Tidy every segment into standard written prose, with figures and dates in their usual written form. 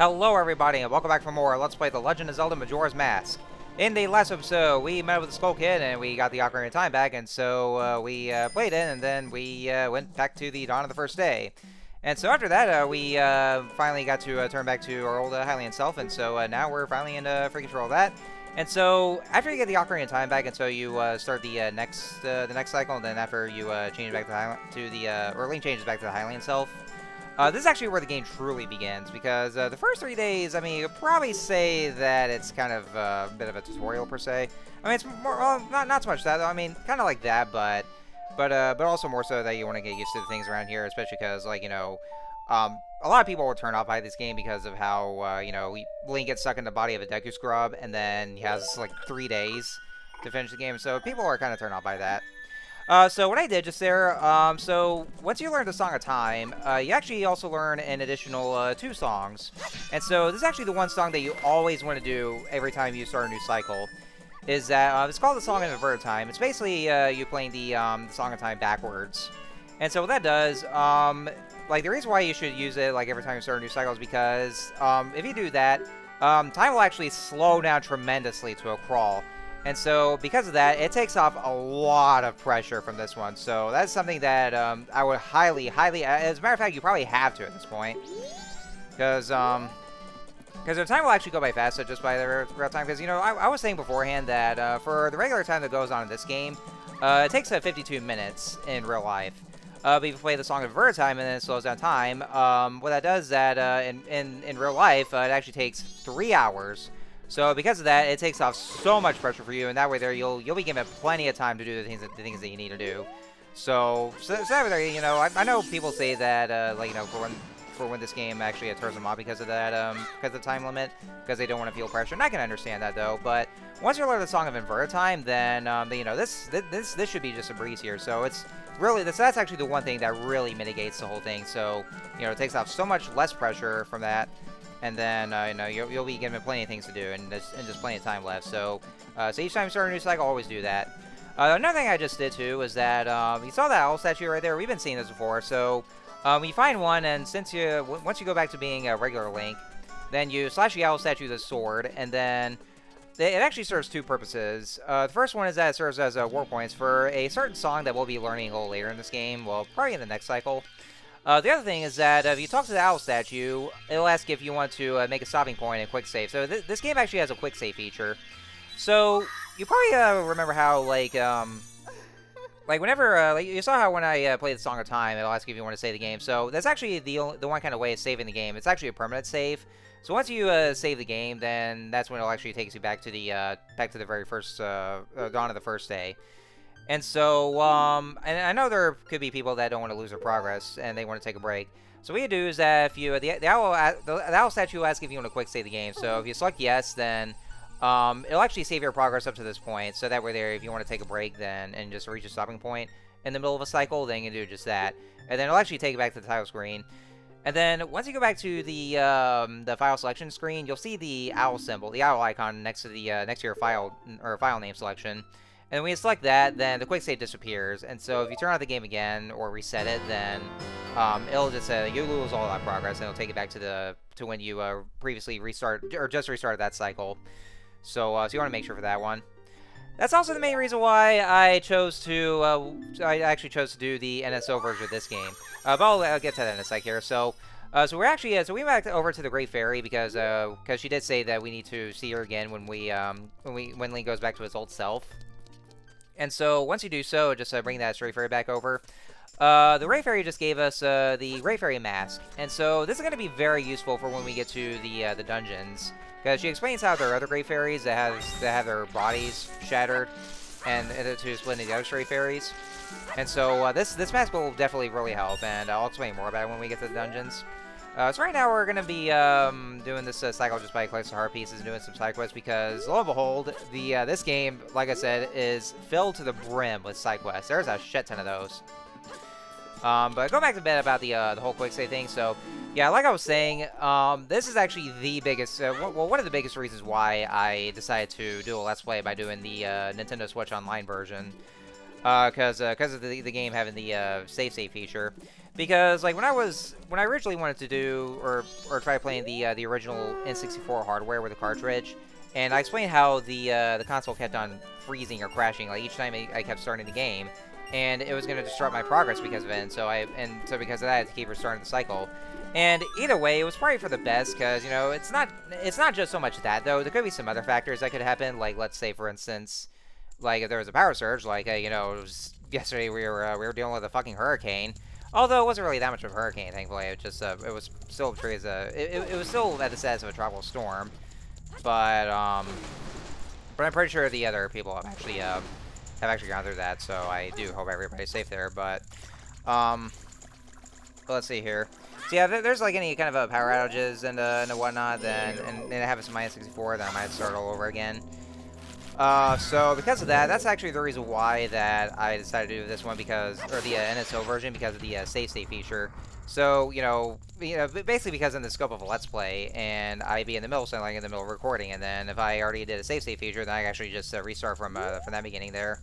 Hello everybody and welcome back for more Let's Play The Legend of Zelda Majora's Mask. In the last episode, we met with the Skull Kid and we got the Ocarina of Time back, and so we played it, and then we went back to the dawn of the first day. And so after that, we finally got to turn back to our old Hylian self, and so now we're finally in free control of that. And so after you get the Ocarina of Time back, and so you start the next cycle, and then after you change back or Link changes back to the Hylian self. This is actually where the game truly begins, because the first 3 days, I mean, you could probably say that it's kind of a bit of a tutorial per se. I mean, it's more, well, not so much that, though. I mean, kind of like that, but also more so that you want to get used to the things around here, especially because, like, you know, a lot of people will turn off by this game because of how, you know, Link gets stuck in the body of a Deku Scrub, and then he has, like, 3 days to finish the game, so people are kind of turned off by that. So what I did just there, so once you learn the Song of Time, you actually also learn an additional 2 songs. And so this is actually the one song that you always want to do every time you start a new cycle. Is that, it's called the Song of Inverted Time. It's basically you playing the Song of Time backwards. And so what that does, like the reason why you should use it like every time you start a new cycle is because if you do that, time will actually slow down tremendously to a crawl. And so, because of that, it takes off a lot of pressure from this one. So, that's something that I would highly, as a matter of fact, you probably have to at this point. Because the time will actually go by faster just by the real time. Because, you know, I was saying beforehand that for the regular time that goes on in this game, it takes 52 minutes in real life. But if you play the Song of Inverted Time and then it slows down time, what that does is that in real life, it actually takes 3 hours. So because of that, it takes off so much pressure for you, and that way there you'll be given plenty of time to do the things that you need to do. So that way there, you know, I know people say that like, you know, for when this game actually turns them off because of that because of the time limit, because they don't want to feel pressure. And I can understand that though. But once you learn the Song of Inverted Time, then you know, this should be just a breeze here. So it's really that's actually the one thing that really mitigates the whole thing. So you know, it takes off so much less pressure from that. And then, you know, you'll be given plenty of things to do, and just plenty of time left. So, so each time you start a new cycle, always do that. Another thing I just did, too, was that, you saw that owl statue right there. We've been seeing this before. So, you find one, and once you go back to being a regular Link, then you slash the owl statue with a sword, and then it actually serves 2 purposes. The first one is that it serves as war points for a certain song that we'll be learning a little later in this game. Well, probably in the next cycle. The other thing is that if you talk to the owl statue, it'll ask if you want to make a stopping point and quick save. So this game actually has a quick save feature. So you probably remember how like whenever like you saw how when I play the Song of Time, it'll ask if you want to save the game. So that's actually the one kind of way of saving the game. It's actually a permanent save. So once you save the game, then that's when it'll actually take you back to the very first dawn of the first day. And so, and I know there could be people that don't want to lose their progress and they want to take a break. So what you do is that if you the owl statue will ask if you want to quick save the game. So if you select yes, then it'll actually save your progress up to this point. So that way, there, if you want to take a break, then and just reach a stopping point in the middle of a cycle, then you can do just that. And then it'll actually take you back to the title screen. And then once you go back to the file selection screen, you'll see the owl symbol, the owl icon next to the next to your file name selection. And when you select that, then the quick save disappears. And so if you turn on the game again or reset it, then it'll just say you lose all that progress, and it'll take it back to when you previously restarted or just restarted that cycle. So so you want to make sure for that one. That's also the main reason why I actually chose to do the NSO version of this game. But I'll get to that in a sec here. So so we're actually so we went back over to the Great Fairy because she did say that we need to see her again when Link goes back to his old self. And so once you do so, just bring that Great Fairy back over. The Great Fairy just gave us the Great Fairy mask, and so this is going to be very useful for when we get to the dungeons, because she explains how there are other Great Fairies that have their bodies shattered, and to split into the other Great Fairies. And so this mask will definitely really help, and I'll explain more about it when we get to the dungeons. So right now we're going to be doing this cycle just by collecting heart pieces and doing some side quests, because lo and behold, this game, like I said, is filled to the brim with side quests. There's a shit ton of those. But go back to bit about the whole quick save thing. So yeah, like I was saying, this is actually the biggest, one of the biggest reasons why I decided to do a Let's Play by doing the Nintendo Switch Online version. because of the game having the save state feature. Because like when I originally wanted to do or try playing the original N64 hardware with the cartridge, and I explained how the console kept on freezing or crashing like each time I kept starting the game, and it was going to disrupt my progress because of it. And so because of that, I had to keep restarting the cycle. And either way, it was probably for the best because you know it's not just so much that though. There could be some other factors that could happen. Like let's say for instance, like if there was a power surge, like you know, it was, yesterday we were dealing with a fucking hurricane. Although it wasn't really that much of a hurricane, thankfully. It just it was still treated as it was still at the status of a tropical storm, but I'm pretty sure the other people have actually gone through that. So I do hope everybody's safe there. But let's see here. So yeah, there's like any kind of power outages and whatnot, then and it happens to my N64, then I might start all over again. So because of that, that's actually the reason why that I decided to do this one or the NSO version because of the save state feature. So you know, basically because in the scope of a Let's Play, and I'd be in the middle, so like in the middle of recording, and then if I already did a save state feature, then I actually just restart from that beginning there.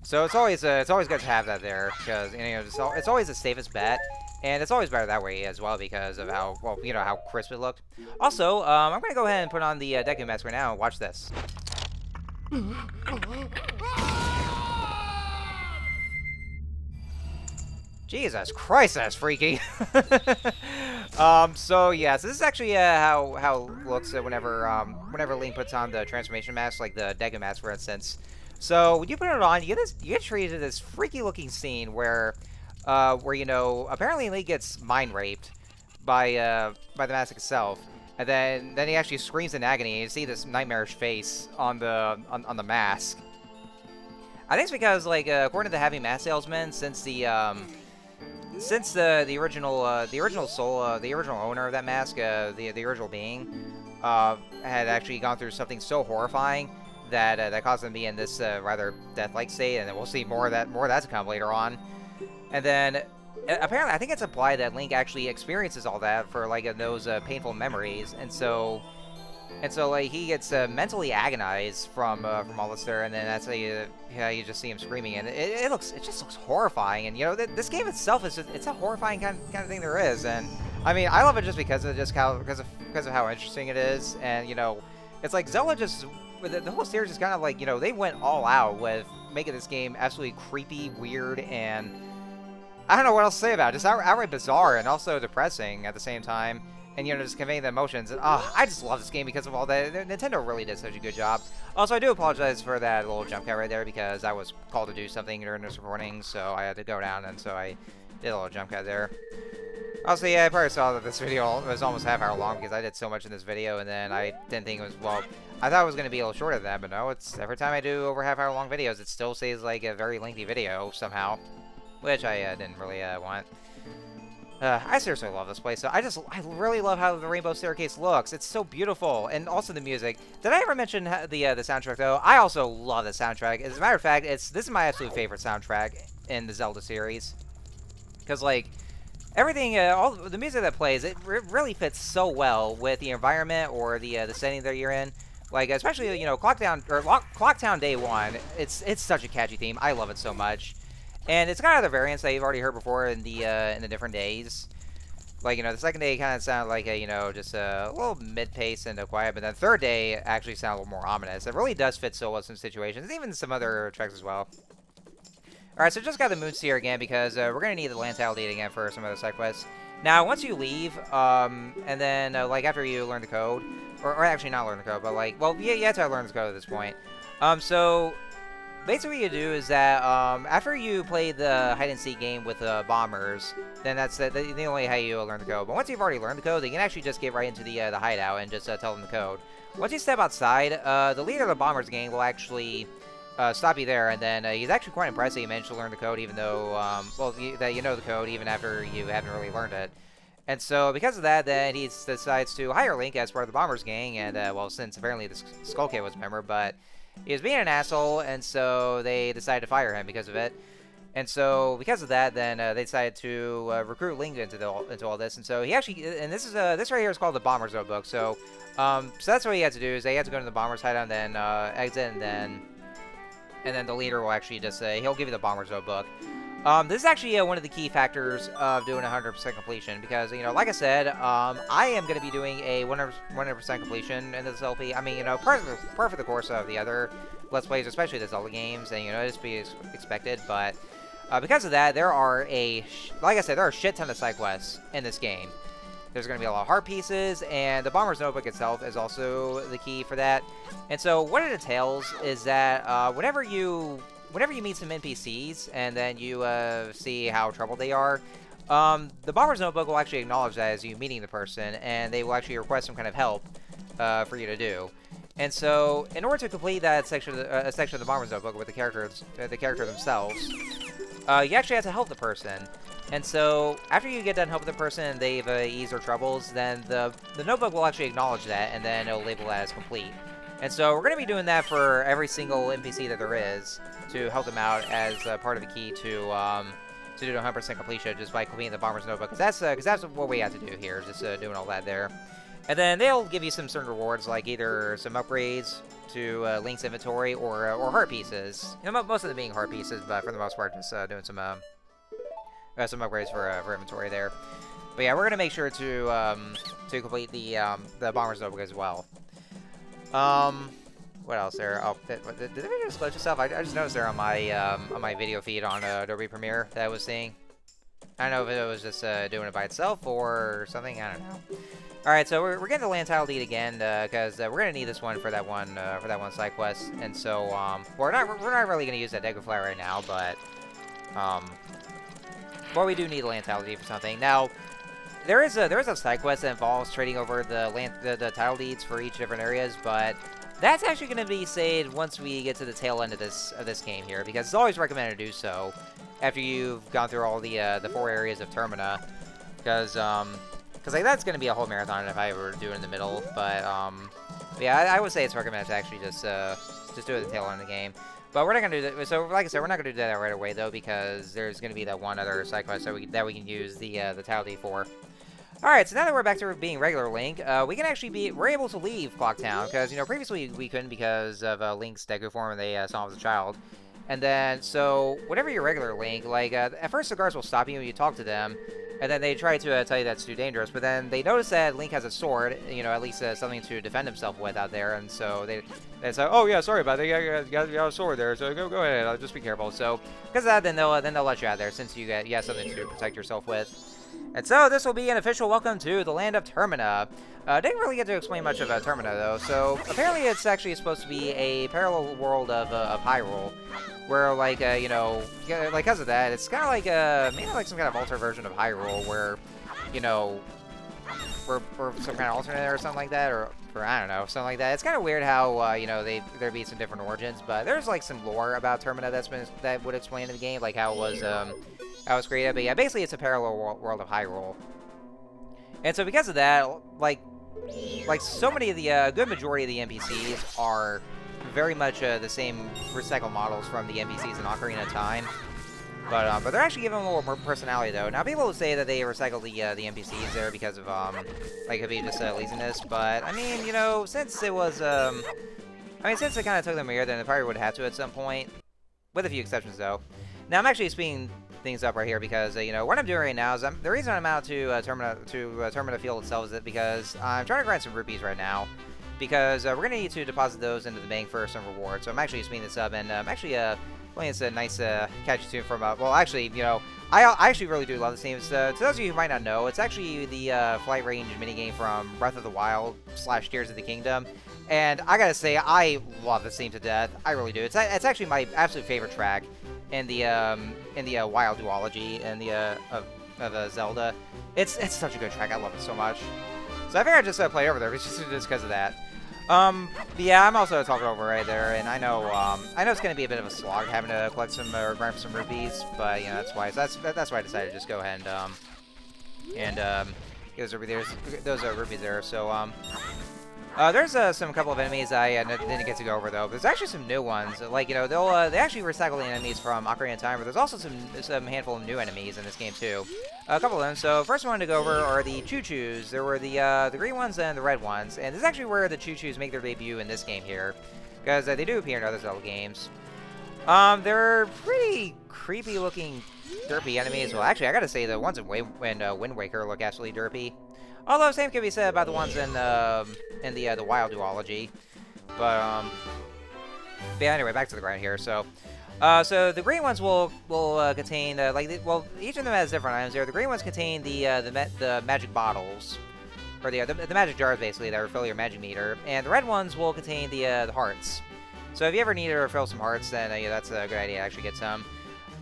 So it's always good to have that there because you know it's always the safest bet. And it's always better that way as well because of how, well, you know, how crisp it looked. Also, I'm going to go ahead and put on the Deku mask right now and watch this. Jesus Christ, that's freaky. So yeah, so this is actually how it looks whenever Link puts on the transformation mask, like the Deku mask, for instance. So when you put it on, you get treated to this freaky looking scene where you know apparently Link gets mind raped by the mask itself, and then he actually screams in agony. And you see this nightmarish face on the mask. I think it's because like according to the Heavy Mask Salesman, since the original owner of that mask, the original being, had actually gone through something so horrifying that caused him to be in this rather death-like state, and then we'll see more of that to come later on. And then, apparently, I think it's implied that Link actually experiences all that for like those painful memories, and so like he gets mentally agonized from all this there, and then that's how you just see him screaming, and it just looks horrifying. And you know, this game itself it's a horrifying kind of thing there is, and I mean I love it just because of how interesting it is, and you know, it's like Zelda just the whole series is kind of like, you know, they went all out with making this game absolutely creepy, weird, and I don't know what else to say about it. Just outright bizarre and also depressing at the same time. And, you know, just conveying the emotions. And, I just love this game because of all that. Nintendo really did such a good job. Also, I do apologize for that little jump cut right there because I was called to do something during this recording. So I had to go down, and so I did a little jump cut there. Also, yeah, I probably saw that this video was almost half hour long because I did so much in this video. And then I didn't think it was, well, I thought it was going to be a little shorter than that. But no, it's every time I do over half hour long videos, it still stays like a very lengthy video somehow. Which I didn't really want. I seriously love this place. So I really love how the Rainbow Staircase looks. It's so beautiful, and also the music. Did I ever mention the soundtrack though? I also love the soundtrack. As a matter of fact, this is my absolute favorite soundtrack in the Zelda series. Because like everything, all the music that plays, it really fits so well with the environment or the setting that you're in. Like especially you know Clocktown Day 1. It's such a catchy theme. I love it so much. And it's got other variants that you've already heard before in the different days. Like, you know, the second day kind of sounded like you know, just a little mid-pace and quiet, but then the third day actually sounded a little more ominous. It really does fit so well in some situations, even some other tracks as well. Alright, so just got the Moon Sphere again because we're going to need the Land Tile Deed again for some other side quests. Now, once you leave, and then, like, after you learn the code, or actually not learn the code, but like, well, yeah, you have to learn the code at this point. So basically what you do is that after you play the hide-and-seek game with the bombers, then that's the only how you learn the code. But once you've already learned the code, then you can actually just get right into the hideout and just tell them the code. Once you step outside, the leader of the bombers gang will actually stop you there, and then he's actually quite impressed that you managed to learn the code, even though, that you know the code even after you haven't really learned it. And so because of that, then he decides to hire Link as part of the bombers gang, and well, since apparently the Skull Kid was a member, but he was being an asshole, and so they decided to fire him because of it. And so because of that, then they decided to recruit Link into all this. And so he actually, and this right here is called the Bomber's Notebook. So so that's what he had to do is they had to go to the Bomber's hideout and then exit, and then and then the leader will actually just he'll give you the Bomber's Notebook. This is actually one of the key factors of doing 100% completion because, like I said, I am going to be doing a 100% completion in this LP. I mean, part of the course of the other Let's Plays, especially the Zelda games, and, it's to be expected, but because of that, there are like I said, there are a shit ton of side quests in this game. There's going to be a lot of heart pieces, and the Bomber's Notebook itself is also the key for that. And so what it entails is that whenever you meet some NPCs and then you see how troubled they are, the Bomber's Notebook will actually acknowledge that as you meeting the person, and they will actually request some kind of help for you to do. And so, in order to complete that section, of the Bomber's Notebook with the character themselves, you actually have to help the person. And so, after you get done helping the person and they've eased their troubles, then the notebook will actually acknowledge that, and then it'll label that as complete. And so, we're going to be doing that for every single NPC that there is to help them out as part of the key to do 100% completion just by completing the Bomber's Notebook. Because that's what we have to do here, just doing all that there. And then they'll give you some certain rewards, like either some upgrades to Link's inventory or heart pieces. Most of them being heart pieces, but for the most part, just doing some upgrades for inventory there. But yeah, we're gonna make sure to complete the Bomber's Notebook as well. What else there? Oh, did the video just glitch itself? I just noticed there on my video feed on Adobe Premiere that I was seeing. I don't know if it was just doing it by itself or something. I don't know. All right, so we're getting the land title deed again because we're gonna need this one for that one side quest, and so we're not really gonna use that Deku Fly right now, but we do need a land title deed for something. Now, there is a side quest that involves trading over the title deeds for each different areas, but that's actually going to be saved once we get to the tail end of this game here, because it's always recommended to do so after you've gone through all the 4 areas of Termina, because like that's going to be a whole marathon if I were to do it in the middle. But yeah, I would say it's recommended to actually just do it at the tail end of the game. But we're not going to do that. So like I said, we're not going to do that right away though, because there's going to be that one other side quest that we can use the title deed for. Alright, so now that we're back to being regular Link, we're able to leave Clocktown, because, previously we couldn't because of Link's Deku form and they saw him as a child. And then, so, whenever you're regular Link, like, at first the guards will stop you when you talk to them, and then they try to tell you that's too dangerous, but then they notice that Link has a sword, at least something to defend himself with out there, and so they say, oh yeah, sorry about that, you got a sword there, so go ahead, I'll just be careful. So, because of that, then they'll let you out there, since you have something to protect yourself with. And so, this will be an official welcome to the land of Termina. Didn't really get to explain much about Termina, though. So, apparently it's actually supposed to be a parallel world of Hyrule. Where, like, because of that, it's kind of like, maybe like some kind of alternate version of Hyrule, where, we're some kind of alternate or something like that, or I don't know, something like that. It's kind of weird how, there'd be some different origins, but there's, like, some lore about Termina that would explain in the game, like how it was created. But yeah, basically it's a parallel world of Hyrule. And so because of that, like so many of the good majority of the NPCs are very much the same recycled models from the NPCs in Ocarina of Time. But they're actually giving them a little more personality though. Now people will say that they recycled the NPCs there because of like maybe just laziness. But I mean, since it was since it kind of took them a year, then they probably would have to at some point, with a few exceptions though. Now I'm actually speeding things up right here because what I'm doing right now is the reason I'm out to Termina Field itself is that because I'm trying to grind some rupees right now, because we're gonna need to deposit those into the bank for some rewards. So I'm actually speeding this up, and I'm actually playing this nice catchy tune from well actually I actually really do love this theme. To those of you who might not know, it's actually the flight range minigame from Breath of the Wild / Tears of the Kingdom. And I gotta say, I love this theme to death. I really do. It's actually my absolute favorite track in the Wild duology and of Zelda. It's such a good track. I love it so much. So I figured I'd just play it over there just because of that. But yeah, I'm also talking over right there, and I know it's gonna be a bit of a slog having to collect some or grind for some rupees, but that's why I decided to just go ahead and get those rupees there. So there's some couple of enemies I didn't get to go over though. There's actually some new ones. Like they actually recycle the enemies from Ocarina of Time, but there's also some handful of new enemies in this game too. A couple of them. So first one to go over are the Choo-Choos. There were the green ones and the red ones, and this is actually where the Choo-Choos make their debut in this game here, because they do appear in other Zelda games. They're pretty creepy looking derpy enemies. Well, actually, I gotta say the ones in Wind Waker look absolutely derpy. Although same can be said about the ones in the Wild duology. But yeah, anyway, back to the grind here. So the green ones will contain well, each of them has different items there. The green ones contain the magic bottles, or the magic jars basically that refill your magic meter, and the red ones will contain the hearts. So if you ever need to refill some hearts, then yeah, that's a good idea to actually get some.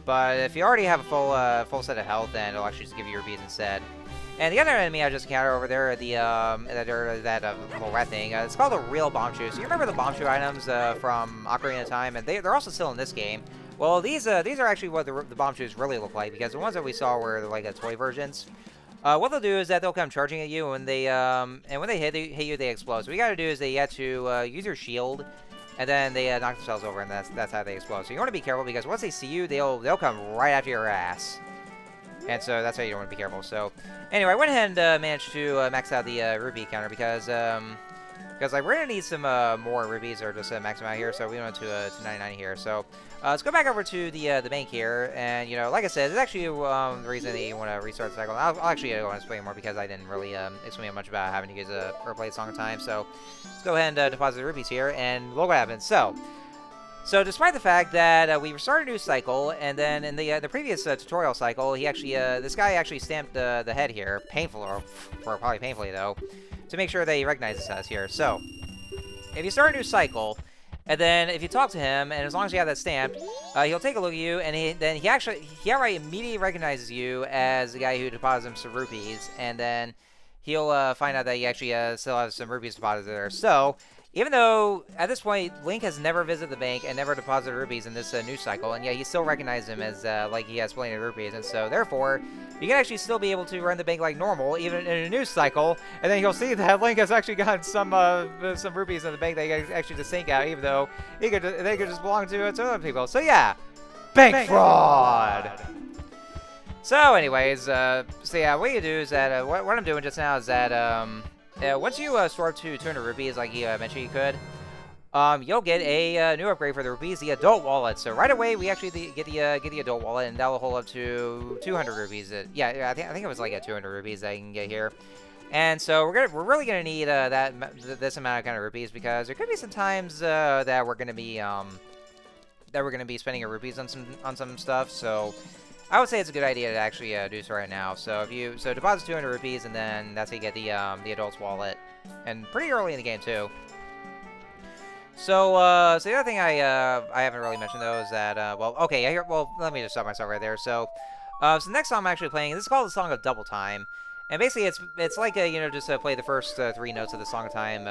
But if you already have a full set of health, then it'll actually just give you rupees instead. And the other enemy I just encountered over there, that little red thing, it's called a real bomb shoe. So you remember the bomb shoe items from Ocarina of Time, and they're also still in this game. Well, these are actually what the bomb shoes really look like, because the ones that we saw were like toy versions. What they'll do is that they'll come charging at you, and when they hit you, they explode. So what you got to do is that you have to use your shield, and then they knock themselves over, and that's how they explode. So you want to be careful, because once they see you, they'll come right after your ass. And so that's why you don't want to be careful. So anyway, I went ahead and managed to max out the rupee counter, because like we're gonna need some more rupees, or just max them out here. So we went to 99 here. So let's go back over to the bank here, and like I said, it's actually the reason that you want to restart the cycle. I'll actually go and explain more, because I didn't really explain much about having to use or play Song of Time. So let's go ahead and deposit the rupees here, and look what happens. So despite the fact that we restarted a new cycle, and then in the previous tutorial cycle, this guy actually stamped the head here, probably painfully though, to make sure that he recognizes us here. So if you start a new cycle, and then if you talk to him, and as long as you have that stamped, he'll take a look at you, and he outright immediately recognizes you as the guy who deposited him some rupees, and then he'll find out that he actually still has some rupees deposited there. So even though, at this point, Link has never visited the bank and never deposited rupees in this new cycle, and yet he still recognized him as, like, he has plenty of rupees, and so, therefore, you can actually still be able to run the bank like normal, even in a new cycle, and then you'll see that Link has actually gotten some rupees in the bank that he can actually just sink out, even though they could just belong to other people. So, yeah, bank fraud! So, anyways, yeah, what you do is that, what I'm doing just now is that, once you store up to 200 rupees, like you mentioned you could, you'll get a new upgrade for the rupees, the adult wallet. So right away, we actually get the adult wallet, and that'll hold up to 200 rupees. Yeah, I think it was like 200 rupees that you can get here. And so we're really gonna need this amount of kind of rupees, because there could be some times that we're gonna be spending our rupees on some stuff. So I would say it's a good idea to actually do so right now. So deposit 200 rupees, and then that's how you get the adult's wallet, and pretty early in the game too. So the other thing I haven't really mentioned though is that let me just stop myself right there. So the next song I'm actually playing, this is called the Song of Double Time, and basically it's like just play the first 3 notes of the Song of Time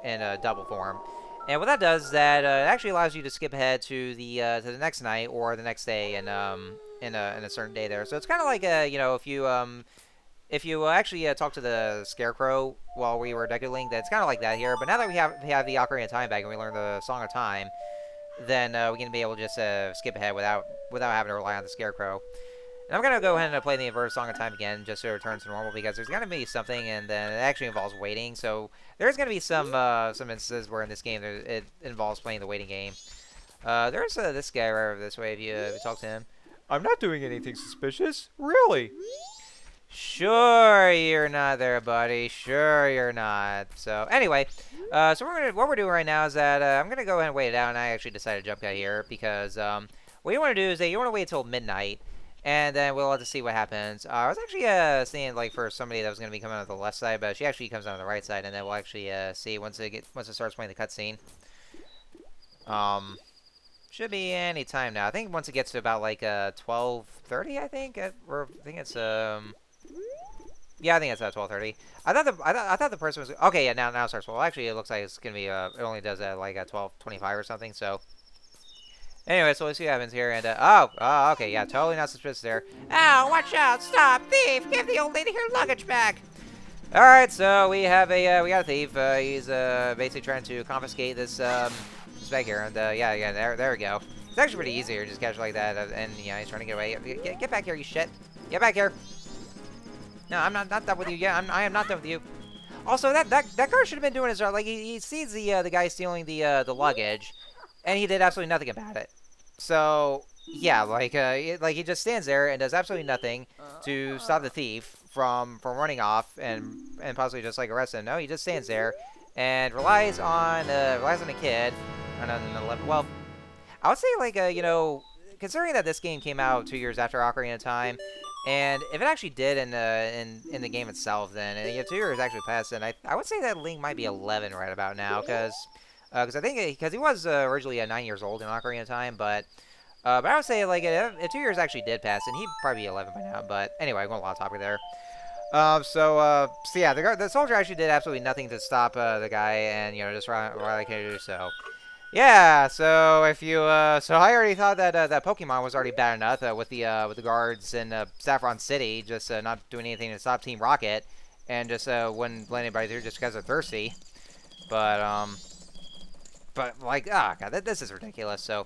in a double form. And what that does is that it actually allows you to skip ahead to the next night or the next day, and in a certain day there. So it's kind of like if you actually talk to the Scarecrow while we were deckling, that's kind of like that here. But now that we have the Ocarina of Time back, and we learn the Song of Time, then we can be able to just skip ahead without having to rely on the Scarecrow. And I'm gonna go ahead and play the inverted Song of Time again, just so it returns to normal, because there's gonna be something, and then it actually involves waiting. So there's gonna be some instances where in this game it involves playing the waiting game. There's this guy right over this way. If you talk to him. I'm not doing anything suspicious. Really? Sure you're not there, buddy. Sure you're not. So anyway, what we're doing right now is that I'm gonna go ahead and wait it out, and I actually decided to jump out here, because what you want to do is that you want to wait until midnight, and then we'll have to see what happens. I was actually seeing like for somebody that was gonna be coming out the left side, but she actually comes out on the right side, and then we'll actually see once it starts playing the cutscene. Should be any time now. I think once it gets to about like 12:30, I think it's yeah, I think it's at 12:30. I thought the person was okay. Yeah, now it starts. Well, actually, it looks like it's gonna be it only does that like at 12:25 or something. So anyway, so let's see what happens here. And okay, yeah, totally not suspicious there. Oh, watch out! Stop, thief! Give the old lady her luggage back. All right, so we got a thief. He's basically trying to confiscate this bag here, and yeah, there we go. It's actually pretty easy here, just catch it like that, and yeah, he's trying to get away. Get back here, you shit! Get back here! No, I'm not done with you yet. I am not done with you. Also, that guard should have been doing his job. Like he sees the guy stealing the luggage, and he did absolutely nothing about it. So yeah, like he just stands there and does absolutely nothing to stop the thief from running off and possibly just like arrest him. No, he just stands there and relies on a kid and on an 11. Well, I would say considering that this game came out 2 years after Ocarina of Time, and if it actually did in the game itself, then 2 years actually passed, and I would say that Link might be 11 right about now, because I think because he was originally 9 years old in Ocarina of Time, but I would say like if 2 years actually did pass, and he'd probably be 11 by now. But anyway, going a lot of topic there. So yeah, the soldier actually did absolutely nothing to stop the guy, and just run like he do so. Yeah, so if you, so I already thought that that Pokemon was already bad enough with the guards in Saffron City, just not doing anything to stop Team Rocket, and just wouldn't let anybody through just because they're thirsty. But like, god, this is ridiculous. So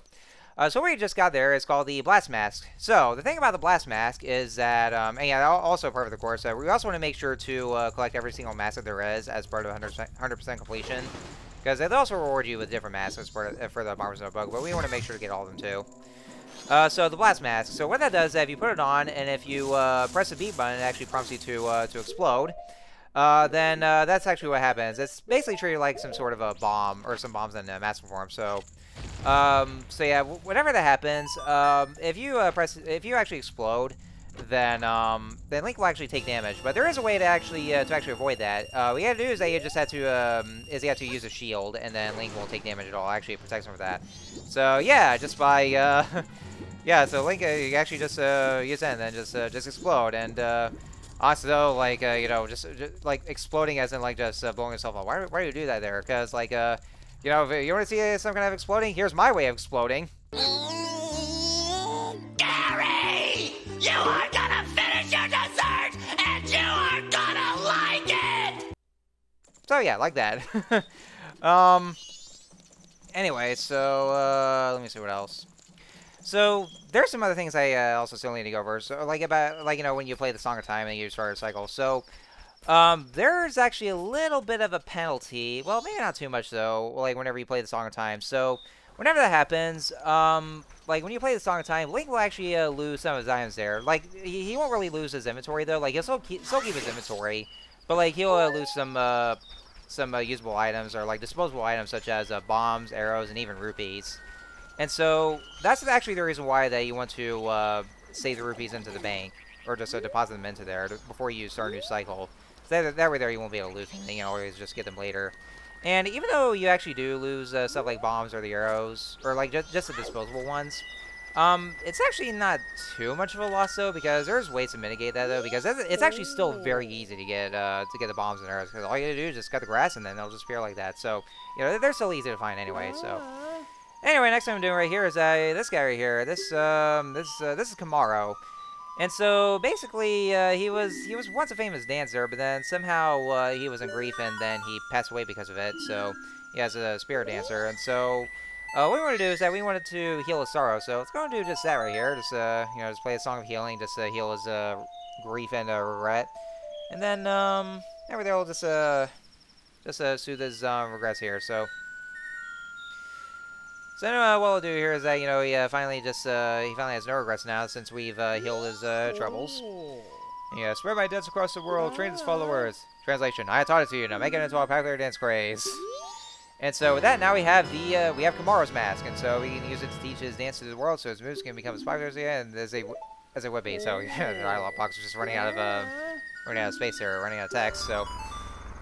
what we just got there is called the Blast Mask. So the thing about the Blast Mask is that, and yeah, also part of the course, we also want to make sure to collect every single mask that there is as part of 100% completion. Because they also reward you with different masks for the Bomber's Notebook, but we want to make sure to get all of them too. So the Blast Mask. So what that does is that if you put it on, and if you press the B button, it actually prompts you to explode. Then that's actually what happens. It's basically treated like some sort of a bomb, or some bombs in mask form. So yeah, whenever that happens, if you actually explode, then Link will actually take damage. But there is a way to actually avoid that. What you have to do is that you just have to use a shield, and then Link won't take damage at all. Actually, it protects him from that. So yeah, just by yeah, so Link you actually just use that and then just explode. And honestly though, like just like exploding as in like just blowing yourself up. Why do you do that there? Because like if you want to see some kind of exploding, here's my way of exploding. Gary! You are gonna finish your dessert, and you are gonna like it! So yeah, like that. Anyway, so let me see what else. So there's some other things I also still need to go over. So like when you play the Song of Time and you start a cycle. So there's actually a little bit of a penalty. Well, maybe not too much though. Like whenever you play the Song of Time. So whenever that happens, like when you play the Song of Time, Link will actually lose some of his items there. Like he won't really lose his inventory though. Like he'll still keep his inventory, but like he'll lose some usable items or like disposable items such as bombs, arrows, and even rupees. And so that's actually the reason why that you want to save the rupees into the bank or just deposit them into there before you start a new cycle. So that way there you won't be able to lose anything. You always just get them later. And even though you actually do lose stuff like bombs or the arrows, or like just the disposable ones, it's actually not too much of a loss though, because there's ways to mitigate that though, because it's actually still very easy to get the bombs and arrows, because all you gotta do is just cut the grass and then they'll just appear like that. So they're still easy to find anyway. So anyway, next thing I'm doing right here is this guy right here. This is Kamaro. And so basically, he was once a famous dancer, but then somehow he was in grief, and then he passed away because of it. So he has a spirit dancer, and so what we want to do is that we wanted to heal his sorrow. So let's go and do just that right here. Just just play a song of healing, just heal his grief and regret, and then over there we'll just soothe his regrets here. So anyway, what we'll do here is that he finally has no regrets now since we've healed his troubles. Yeah, spread my dance across the world, train his followers. Translation: I taught it to you, now make it into a popular dance craze. And so with that, now we have Kamaro's mask, and so we can use it to teach his dance to the world, so his moves can become as popular as they would be. So yeah, the dialogue box is just running out of space here, running out of text. So.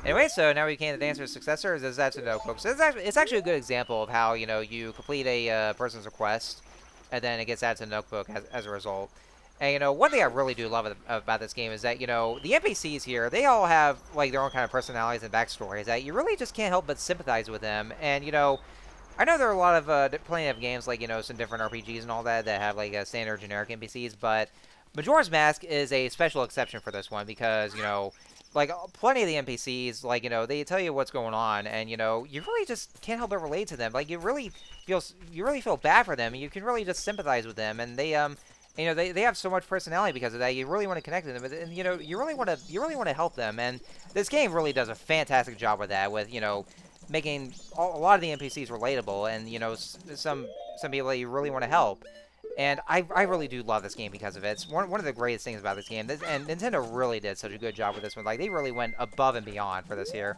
Anyway, so now we became the dancer's successor. Is that to notebook? So it's actually a good example of how you complete a person's request, and then it gets added to the notebook as a result. And one thing I really do love about this game is that the NPCs here, they all have like their own kind of personalities and backstories that you really just can't help but sympathize with them. And I know there are a lot of plenty of games like some different RPGs and all that have like standard generic NPCs, but Majora's Mask is a special exception for this one because like plenty of the NPCs, like they tell you what's going on, and you really just can't help but relate to them. Like you really feel bad for them, and you can really just sympathize with them, and they they have so much personality because of that. You really want to connect with them, and you really want to help them. And this game really does a fantastic job with that, with making a lot of the NPCs relatable, and some some people that you really want to help. And I really do love this game because of it. It's one of the greatest things about this game. And Nintendo really did such a good job with this one. Like, they really went above and beyond for this here.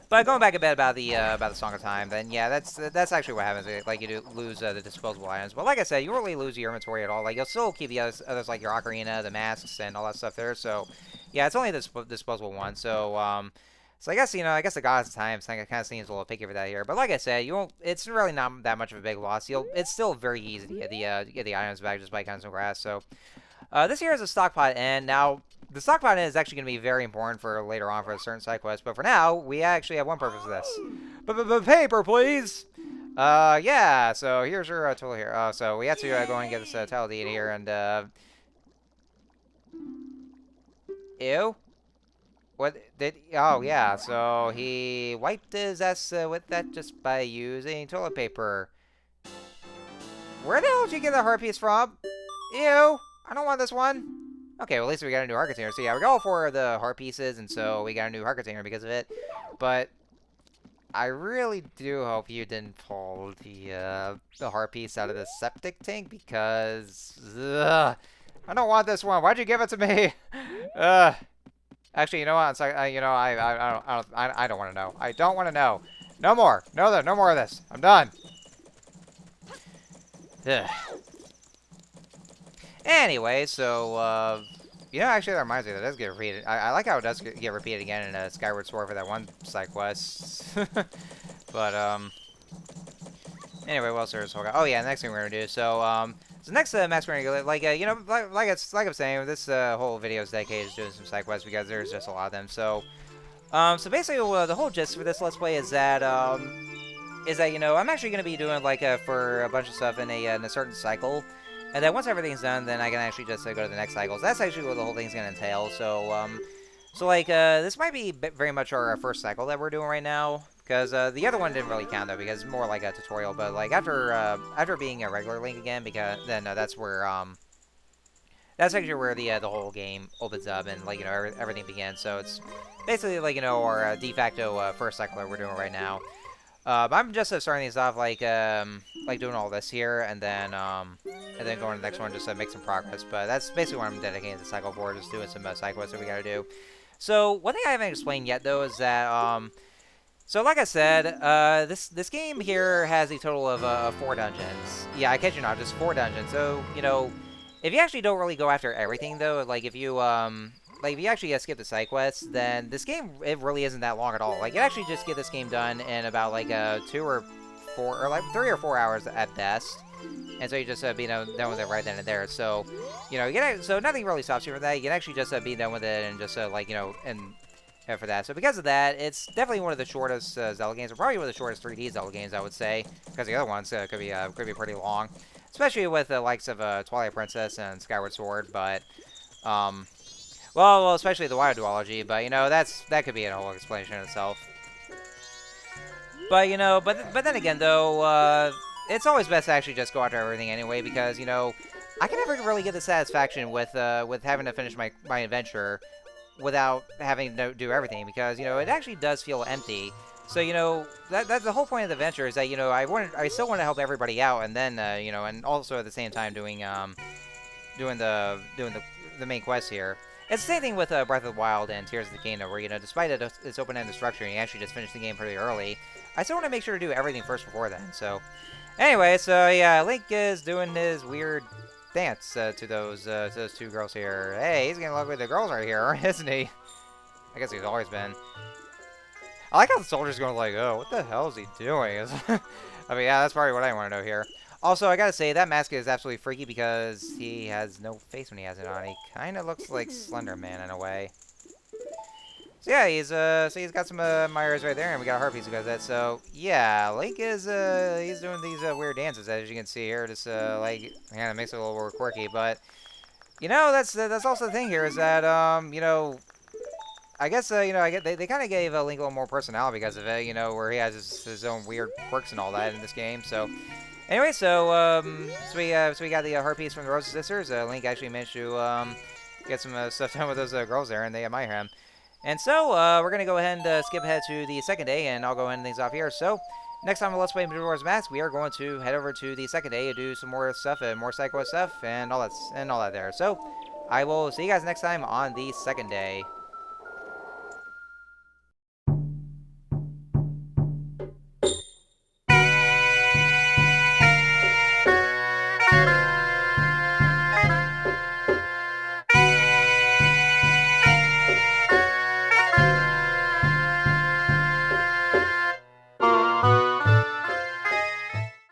But going back a bit about the Song of Time, then yeah, that's actually what happens. Like, you do lose the disposable items. But like I said, you won't really lose your inventory at all. Like, you'll still keep the others like your Ocarina, the masks, and all that stuff there. So yeah, it's only the disposable one. So I guess, I guess the Gods of Time kind of seems a little picky for that here. But like I said, you won't. It's really not that much of a big loss. It's still very easy to get the items back just by cutting some grass. So this here is a stockpot end. Now the stockpot end is actually going to be very important for later on for a certain side quest. But for now, we actually have one purpose for this. Paper, please. Yeah. So here's your tool here. So we have to go and get this title deed in here and. Ew. What did? Oh yeah, so he wiped his ass with that just by using toilet paper. Where the hell did you get the heart piece from? Ew! I don't want this one. Okay, well at least we got a new heart container. So yeah, we got all 4 of the heart pieces, and so we got a new heart container because of it. But I really do hope you didn't pull the heart piece out of the septic tank because I don't want this one. Why'd you give it to me? Actually, you know what? It's like, I don't want to know. I don't want to know. No more. No more of this. I'm done. Ugh. Anyway, so, actually that reminds me, that does get repeated. I like how it does get repeated again in Skyward Sword for that one side quest. But, anyway, what else is there? Oh yeah, the next thing we're gonna do. So next mask we're gonna go, like I'm saying, this whole video is dedicated to doing some side quests because there's just a lot of them. So so basically, the whole gist for this Let's Play is that I'm actually gonna be doing for a bunch of stuff in a certain cycle, and then once everything's done, then I can actually just go to the next cycle. So that's actually what the whole thing's gonna entail. So this might be very much our first cycle that we're doing right now. Because the other one didn't really count though, because it's more like a tutorial. But like after being a regular Link again, because then that's where that's actually where the whole game opens up and everything begins. So it's basically our de facto first cycle that we're doing right now. But I'm just starting these off like doing all this here, and then going to the next one just to make some progress. But that's basically what I'm dedicating the cycle for, just doing some side quests that we gotta do. So one thing I haven't explained yet though is that so like I said, this game here has a total of 4 dungeons. Yeah, I kid you not, just 4 dungeons. So, if you actually don't really go after everything though, if you actually skip the side quests, then this game, it really isn't that long at all. You actually just get this game done in about 2 or 4, or 3 or 4 hours at best. And so you just be done with it right then and there. So, so nothing really stops you from that. You can actually just be done with it and just for that. So because of that, it's definitely one of the shortest Zelda games, or probably one of the shortest 3D Zelda games, I would say, because the other ones could be pretty long, especially with the likes of Twilight Princess and Skyward Sword. But well, especially the Wild Duology. But that could be a whole explanation in itself. But but then again though, it's always best to actually just go after everything anyway, because I can never really get the satisfaction with having to finish my adventure without having to do everything, because it actually does feel empty. So that's the whole point of the adventure, is that I still want to help everybody out, and then and also at the same time doing the main quest here. It's the same thing with Breath of the Wild and Tears of the Kingdom, where despite its open-ended structure and you actually just finish the game pretty early, I still want to make sure to do everything first before then. So anyway, so yeah, Link is doing his weird dance to those 2 girls here. Hey, he's gonna look with the girls right here, isn't he? I guess he's always been. I like how the soldier's going oh, what the hell is he doing? I mean, yeah, that's probably what I want to know here. Also, I gotta say, that mask is absolutely freaky because he has no face when he has it on. He kind of looks like Slender Man in a way. So yeah, he's got some Majoras right there, and we got a heart piece because of that. So yeah, Link is he's doing these weird dances, as you can see here. Just it makes it a little more quirky, but that's also the thing here, is that I guess they kind of gave Link a little more personality because of it, where he has his own weird quirks and all that in this game. So anyway, so we got the heart piece from the Rosa Sisters. Link actually managed to get some stuff done with those girls there, and they admire him. And so we're gonna go ahead and skip ahead to the second day, and I'll go ahead and things off here. So Next time on Let's Play Majora's Mask, we are going to head over to the second day and do some more stuff and more side quest stuff and all that there. So, I will see you guys next time on the second day.